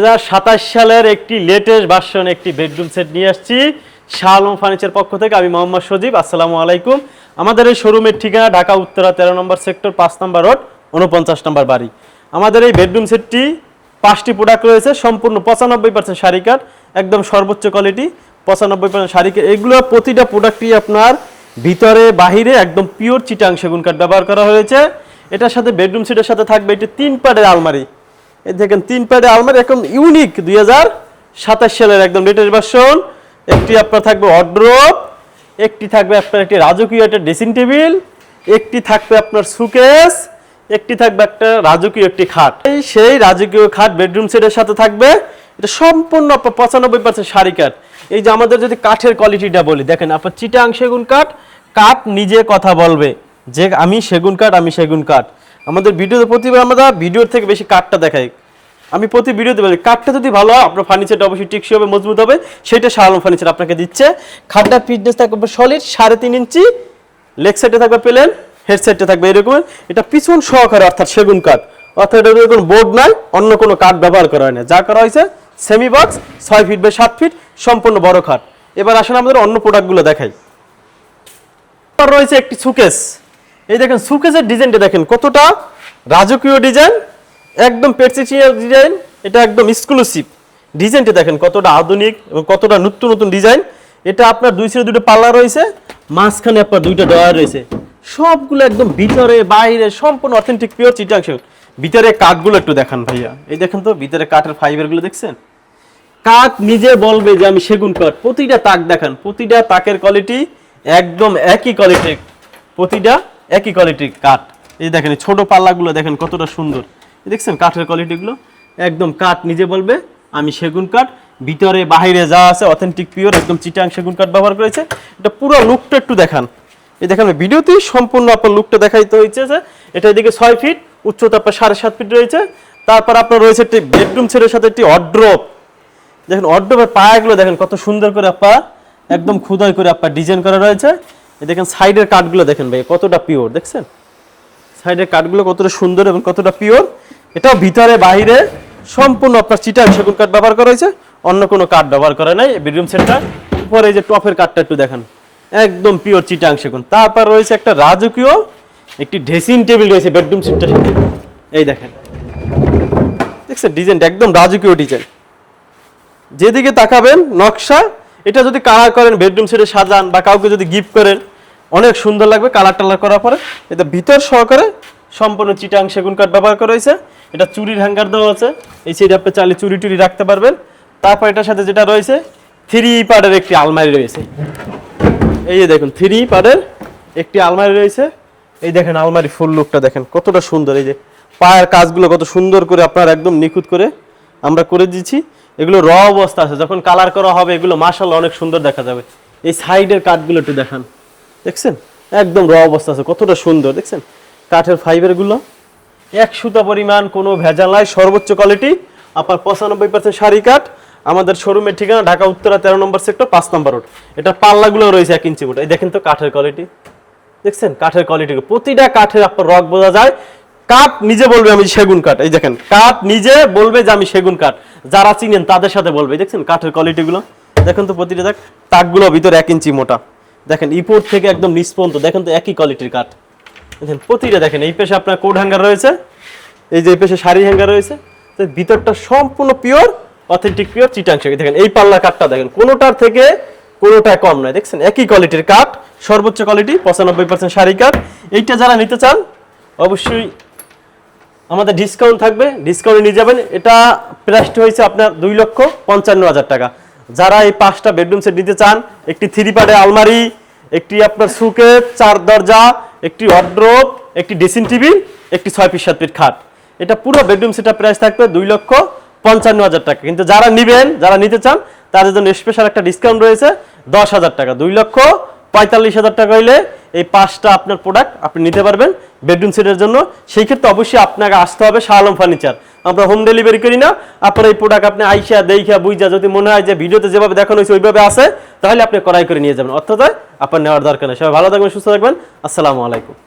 2027 সালের একটি latest version একটি বেডরুম সেট নিয়ে আসছি শাহ আলম ফার্নিচার পক্ষ থেকে। আমি মোহাম্মদ সজীব। আসসালামু আলাইকুম। আমাদের এই শোরুমের ঠিকানা ঢাকা উত্তরা 13 নম্বর সেক্টর 5 নম্বর রোড 49 নম্বর বাড়ি। আমাদের এই বেডরুম সেটটি 5টি প্রোডাক্ট রয়েছে, সম্পূর্ণ 95% শাড়ি কাঠ, একদম সর্বোচ্চ কোয়ালিটি, 95% শাড়ি কাঠ। এগুলো প্রতিটা প্রোডাক্টই আপনার ভিতরে বাহিরে একদম পিওর চিটাং সেগুন কাঠ ব্যবহার করা হয়েছে। এটার সাথে বেডরুম সেটের সাথে থাকবে এটি 3 পার্টের আলমারি। এই দেখেন 3 পার্টের আলমারি, একদম ইউনিক 2027 সালের একদম লেটেস্ট ভার্সন। একটি আপনার থাকবে ওয়ার্ড্রোব, একটি থাকবে আপনার একটি রাজকীয় একটা ড্রেসিং টেবিল, একটি থাকবে আপনার সুকেস, একটি থাকবে একটা রাজকীয় একটি খাট। সেই রাজকীয় খাট বেডরুম সেটের সাথে থাকবে। এটা সম্পূর্ণ 95% শাড়ি কাঠ। এই যে আমাদের যদি কাঠের কোয়ালিটিটা বলি, দেখেন আপনার চিটাং সেগুন কাঠ, কাঠ নিজে কথা বলবে যে আমি সেগুন কাঠ, আমি সেগুন কাঠ। আমাদের ভিডিওতে প্রতিবার আমরা ভিডিওর থেকে বেশি কাঠটা দেখাই। আমি প্রতি ভিডিওতে বলি কাঠটা যদি ভালো হয় আপনার ফার্নিচারটা অবশ্যই টেকসই হবে, মজবুত হবে। সেটা শাহ আলম ফার্নিচার আপনাকে দিচ্ছে। খাটটার ফিটনেস থাকবে সলিড 3.5 ইঞ্চি, লেগ সাইডে থাকবে প্লেন, হেড সাইডে থাকবে এরকম। এটা পিছন সহকারে অর্থাৎ সেগুন কাঠ, অর্থাৎ এটা কোনো বোর্ড নাই, অন্য কোনো কাঠ ব্যবহার করা হয় না। যা করা হয়েছে semi box 6 feet by 7 feet, সম্পূর্ণ বড় খাট। এবার আসলে আমাদের অন্য প্রোডাক্টগুলো দেখাই। তারপর রয়েছে একটি সুকেস। এই দেখেন সুকেসের ডিজাইনটা দেখেন কতটা রাজকীয় ডিজাইন, একদম পেট্রিচিয়ার ডিজাইন। এটা একদম এক্সক্লুসিভ ডিজাইনটা দেখেন কতটা আধুনিক এবং কতটা নতুন নতুন ডিজাইন। এটা আপনার দুই সাইডে দুটো পাল্লা রয়েছে, মাঝখানে আপনার দুইটা ডয়ার রয়েছে। সবগুলো একদম ভিতরে বাইরে সম্পূর্ণ অথেন্টিক পিওর চিটাং সেগুন। ভিতরে কাঠগুলো একটু দেখান ভাইয়া, এই দেখেন তো ভিতরে কাঠের ফাইবারগুলো দেখছেন। কাঠ নিজে বলবে যে আমি সেগুন কাঠ। প্রতিটা তাক দেখান, প্রতিটা তাকের কোয়ালিটি একদম একই কোয়ালিটির, প্রতিটা একই কোয়ালিটির কাঠ। এই দেখেন ছোট পাল্লাগুলো দেখেন কতটা সুন্দর, দেখছেন কাঠের কোয়ালিটিগুলো একদম কাঠ নিজে বলবে আমি সেগুন কাঠ। ভিতরে বাহিরে যা আছে অথেন্টিক পিওর একদম চিটাং সেগুন কাঠ ব্যবহার করেছে। এটা পুরো লুকটা একটু দেখান, এই দেখেন ভিডিওতেই সম্পূর্ণ আপনার লুকটা দেখাইতে হয়েছে। এটা এদিকে 6 ফিট, উচ্চতা আপনার 7.5 ফিট রয়েছে। তারপর আপনার রয়েছে একটি বেডরুম সেটের সাথে একটি ওয়ার্ড্রোব। দেখেন ওয়ার্ড্রোবের পায়াগুলো দেখেন কত সুন্দর করে আপনার একদম খোদাই করে আপনার ডিজাইন করা রয়েছে। এই দেখেন সাইডের কাঠগুলো দেখেন ভাই কতটা পিওর, দেখছেন সাইডের কাঠগুলো কতটা সুন্দর এবং কতটা পিওর। এটাও ভিতরে বাইরে সম্পূর্ণ আপনার চিটাং সেগুন কাঠ ব্যবহার করা হয়েছে, অন্য কোনো কাঠ ব্যবহার করা নাই। বেডরুম সেটটা উপরে এই যে টপের কাঠটা একটু দেখেন একদম পিওর চিটাং সেগুন। তারপর রয়েছে একটা রাজকীয় একটি ড্রেসিং টেবিল রয়েছে বেডরুম সেটটার সাথে। এই দেখেন দেখছেন ডিজাইনটা একদম রাজকীয় ডিজাইন, যেদিকে তাকাবেন নকশা। এটা যদি কালার করেন বেডরুম সেটে সাজান বা কাউকে যদি গিফট করেন অনেক সুন্দর লাগবে কালার টালার করার পরে। এটা ভিতর সহকারে সম্পূর্ণ চিটাং সেগুন কাঠ ব্যবহার করা হয়েছে। এটা চুরির হ্যাঙ্গার দেওয়া আছে, এই সাইডে আপনি চাইলে চুরি টুরি রাখতে পারবেন। তারপর এটার সাথে যেটা রয়েছে 3 পার্টের একটি আলমারি রয়েছে। এই যে দেখুন 3 পার্টের একটি আলমারি রয়েছে। এই দেখেন আলমারি ফুল লুকটা দেখেন কতটা সুন্দর। এই যে পায়ের কাজগুলো কত সুন্দর করে আপনার একদম নিখুঁত করে আমরা করে দিচ্ছি। এগুলো র অবস্থা আছে, যখন কালার করা হবে এগুলো মাশাআল্লাহ অনেক সুন্দর দেখা যাবে। এই সাইডের কাঠগুলো একটু দেখান, দেখছেন একদম র অবস্থা আছে কতটা সুন্দর। দেখছেন কাঠের ফাইবারগুলো এক সুতা পরিমাণ, কোনো ভেজাল নাই, সর্বোচ্চ কোয়ালিটি আপনার 95% শাড়ি কাঠ। আমাদের শোরুমের ঠিকানা ঢাকা উত্তরা 13 নম্বর সেক্টর 5 নম্বর রোড। এটা পাল্লাগুলো রয়েছে 1 ইঞ্চি মোটা। এই দেখেন তো কাঠের কোয়ালিটি, দেখছেন কাঠের কোয়ালিটি, প্রতিটা কাঠের আপনার রক বোঝা যায়। কাঠ নিজে বলবে আমি সেগুন কাঠ। এই দেখেন কাঠ নিজে বলবে যে আমি সেগুন কাঠ, যারা চিনেন তাদের সাথে বলবে। দেখছেন কাঠের কোয়ালিটিগুলো দেখেন তো, প্রতিটা দেখ তাকগুলো ভিতরে 1 ইঞ্চি মোটা। দেখেন ইপোর্ট থেকে একদম নিচ পর্যন্ত দেখেন তো একই কোয়ালিটির কাঠ। দেখেন প্রতিটা দেখেন এই পেশে আপনার কোড হ্যাঙ্গার রয়েছে, এই যে এই পেশে শাড়ি হ্যাঙ্গার রয়েছে। তো ভিতরটা সম্পূর্ণ পিওর অথেন্টিক পিওর চিটাং সেগুন। দেখেন এই পাল্লা কাঠটা দেখেন কোনোটার থেকে কোনোটায় কম নয়, দেখছেন একই কোয়ালিটির কাঠ, সর্বোচ্চ কোয়ালিটি 95% শাড়ি কাঠ। এইটা যারা নিতে চান অবশ্যই আমাদের ডিসকাউন্ট থাকবে, ডিসকাউন্টে নিয়ে যাবেন। এটা প্রাইসটা হয়েছে আপনার 2,55,000 টাকা। যারা এই 5টা বেডরুম সেট নিতে চান, একটি 3 পার্টের আলমারি, একটি আপনার সুকেস 4 দরজা, একটি ওয়ার্ড্রোব, একটি ড্রেসিং টেবিল, একটি 6 ফিট 7 ফিট খাট, এটা পুরো বেডরুম সেটের প্রাইস থাকবে 2,55,000 টাকা। কিন্তু যারা নেবেন, যারা নিতে চান তাদের জন্য স্পেশাল একটা ডিসকাউন্ট রয়েছে 10,000 টাকা। 2,45,000 টাকা হইলে এই 5টা আপনার প্রোডাক্ট আপনি নিতে পারবেন বেডরুম সেটের জন্য। সেই ক্ষেত্রে অবশ্যই আপনাকে আসতে হবে শাহ আলম ফার্নিচার। আমরা হোম ডেলিভারি করি না। আপনার এই প্রোডাক্ট আপনি আইসা দেখা বুঝা যদি মনে হয় যে ভিডিওতে যেভাবে দেখানো হয়েছে ওইভাবে আছে, তাহলে আপনি ক্রয় করে নিয়ে যাবেন, অর্থাৎ আপনার নেওয়ার দরকার নেই। সবাই ভালো থাকবেন, সুস্থ থাকবেন। আসসালামু আলাইকুম।